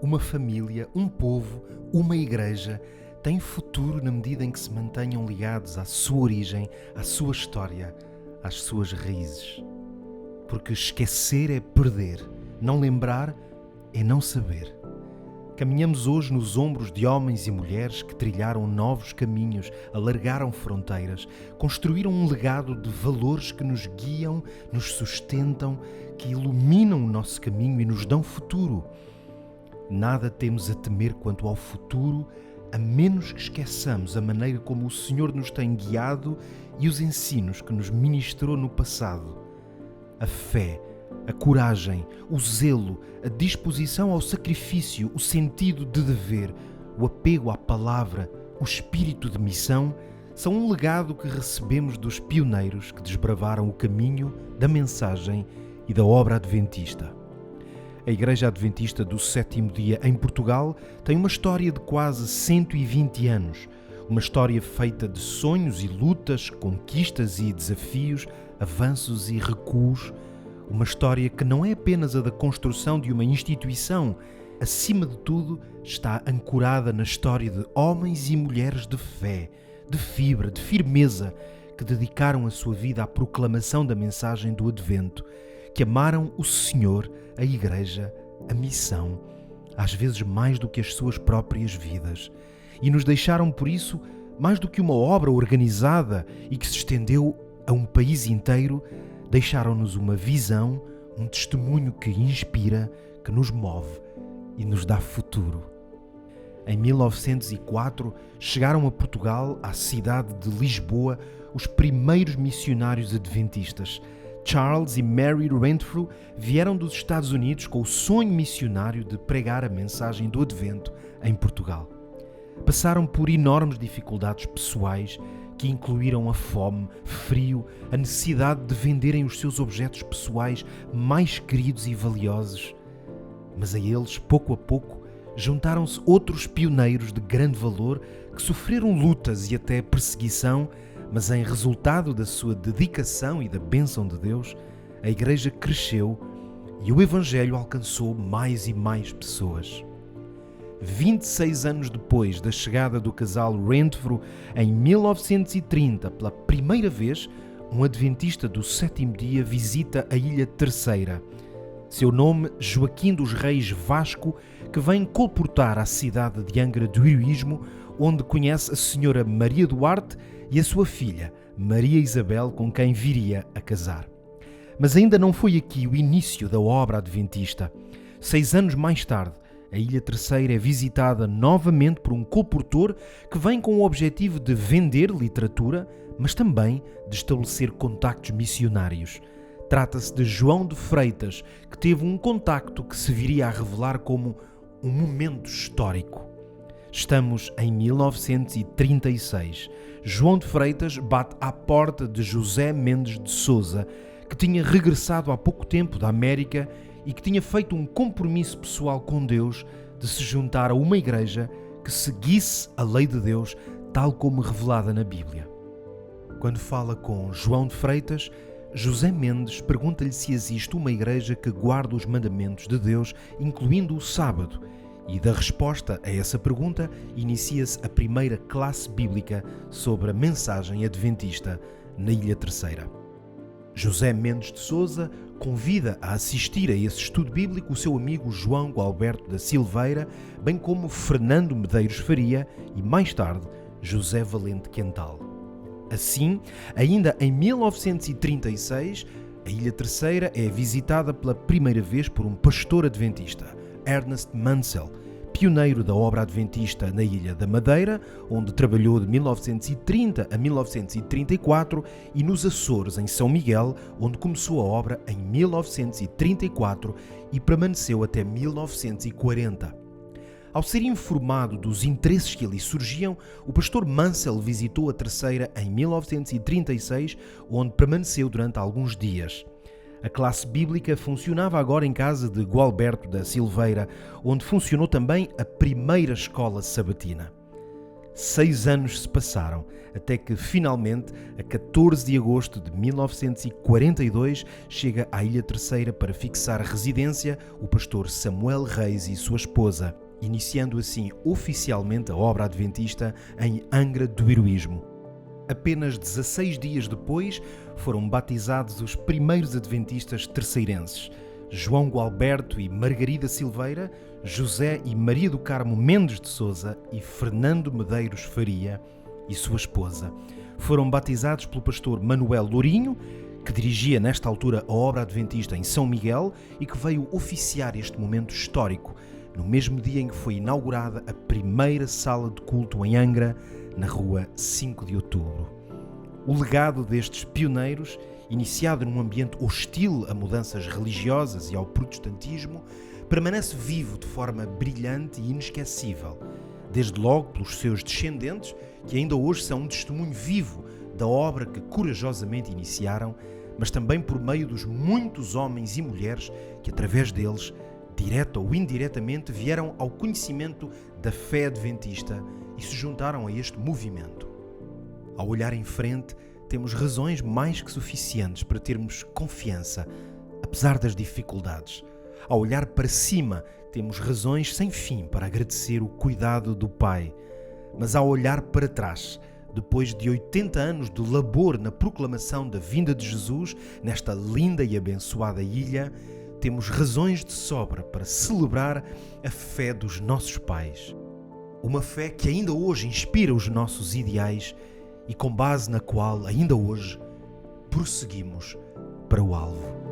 uma família, um povo, uma igreja têm futuro na medida em que se mantenham ligados à sua origem, à sua história, às suas raízes. Porque esquecer é perder, não lembrar é não saber. Caminhamos hoje nos ombros de homens e mulheres que trilharam novos caminhos, alargaram fronteiras, construíram um legado de valores que nos guiam, nos sustentam, que iluminam o nosso caminho e nos dão futuro. Nada temos a temer quanto ao futuro, a menos que esqueçamos a maneira como o Senhor nos tem guiado e os ensinos que nos ministrou no passado. A fé, a coragem, o zelo, a disposição ao sacrifício, o sentido de dever, o apego à palavra, o espírito de missão, são um legado que recebemos dos pioneiros que desbravaram o caminho da mensagem e da obra adventista. A Igreja Adventista do Sétimo Dia em Portugal tem uma história de quase 120 anos, uma história feita de sonhos e lutas, conquistas e desafios, avanços e recuos, uma história que não é apenas a da construção de uma instituição, acima de tudo está ancorada na história de homens e mulheres de fé, de fibra, de firmeza, que dedicaram a sua vida à proclamação da mensagem do Advento, que amaram o Senhor, a Igreja, a missão, às vezes mais do que as suas próprias vidas, e nos deixaram, por isso, mais do que uma obra organizada e que se estendeu a um país inteiro, deixaram-nos uma visão, um testemunho que inspira, que nos move e nos dá futuro. Em 1904, chegaram a Portugal, à cidade de Lisboa, os primeiros missionários adventistas. Charles e Mary Renfrew vieram dos Estados Unidos com o sonho missionário de pregar a mensagem do Advento em Portugal. Passaram por enormes dificuldades pessoais que incluíram a fome, frio, a necessidade de venderem os seus objetos pessoais mais queridos e valiosos. Mas a eles, pouco a pouco, juntaram-se outros pioneiros de grande valor que sofreram lutas e até perseguição, mas em resultado da sua dedicação e da bênção de Deus, a Igreja cresceu e o Evangelho alcançou mais e mais pessoas. 26 anos depois da chegada do casal Renfrew, em 1930, pela primeira vez, um adventista do sétimo dia visita a Ilha Terceira. Seu nome, Joaquim dos Reis Vasco, que vem colportar à cidade de Angra do Heroísmo, onde conhece a senhora Maria Duarte e a sua filha, Maria Isabel, com quem viria a casar. Mas ainda não foi aqui o início da obra adventista. 6 anos mais tarde, a Ilha Terceira é visitada novamente por um colportor que vem com o objetivo de vender literatura, mas também de estabelecer contactos missionários. Trata-se de João de Freitas, que teve um contacto que se viria a revelar como um momento histórico. Estamos em 1936. João de Freitas bate à porta de José Mendes de Sousa, que tinha regressado há pouco tempo da América e que tinha feito um compromisso pessoal com Deus de se juntar a uma igreja que seguisse a lei de Deus tal como revelada na Bíblia. Quando fala com João de Freitas, José Mendes pergunta-lhe se existe uma igreja que guarda os mandamentos de Deus, incluindo o sábado, e da resposta a essa pergunta inicia-se a primeira classe bíblica sobre a mensagem adventista na Ilha Terceira. José Mendes de Sousa convida a assistir a esse estudo bíblico o seu amigo João Gualberto da Silveira, bem como Fernando Medeiros Faria e, mais tarde, José Valente Quental. Assim, ainda em 1936, a Ilha Terceira é visitada pela primeira vez por um pastor adventista, Ernest Mansell, pioneiro da obra adventista na Ilha da Madeira, onde trabalhou de 1930 a 1934, e nos Açores, em São Miguel, onde começou a obra em 1934 e permaneceu até 1940. Ao ser informado dos interesses que ali surgiam, o pastor Mansell visitou a Terceira em 1936, onde permaneceu durante alguns dias. A classe bíblica funcionava agora em casa de Gualberto da Silveira, onde funcionou também a primeira escola sabatina. 6 anos se passaram, até que finalmente, a 14 de agosto de 1942, chega à Ilha Terceira para fixar residência o pastor Samuel Reis e sua esposa, iniciando assim oficialmente a obra adventista em Angra do Heroísmo. Apenas 16 dias depois foram batizados os primeiros adventistas terceirenses, João Gualberto e Margarida Silveira, José e Maria do Carmo Mendes de Sousa e Fernando Medeiros Faria e sua esposa. Foram batizados pelo pastor Manuel Lourinho, que dirigia nesta altura a obra adventista em São Miguel e que veio oficiar este momento histórico, no mesmo dia em que foi inaugurada a primeira sala de culto em Angra, na rua 5 de Outubro. O legado destes pioneiros, iniciado num ambiente hostil a mudanças religiosas e ao protestantismo, permanece vivo de forma brilhante e inesquecível, desde logo pelos seus descendentes, que ainda hoje são um testemunho vivo da obra que corajosamente iniciaram, mas também por meio dos muitos homens e mulheres que, através deles, direta ou indiretamente, vieram ao conhecimento da fé adventista e se juntaram a este movimento. Ao olhar em frente, temos razões mais que suficientes para termos confiança, apesar das dificuldades. Ao olhar para cima, temos razões sem fim para agradecer o cuidado do Pai. Mas ao olhar para trás, depois de 80 anos de labor na proclamação da vinda de Jesus nesta linda e abençoada ilha, temos razões de sobra para celebrar a fé dos nossos pais. Uma fé que ainda hoje inspira os nossos ideais e com base na qual, ainda hoje, prosseguimos para o alvo.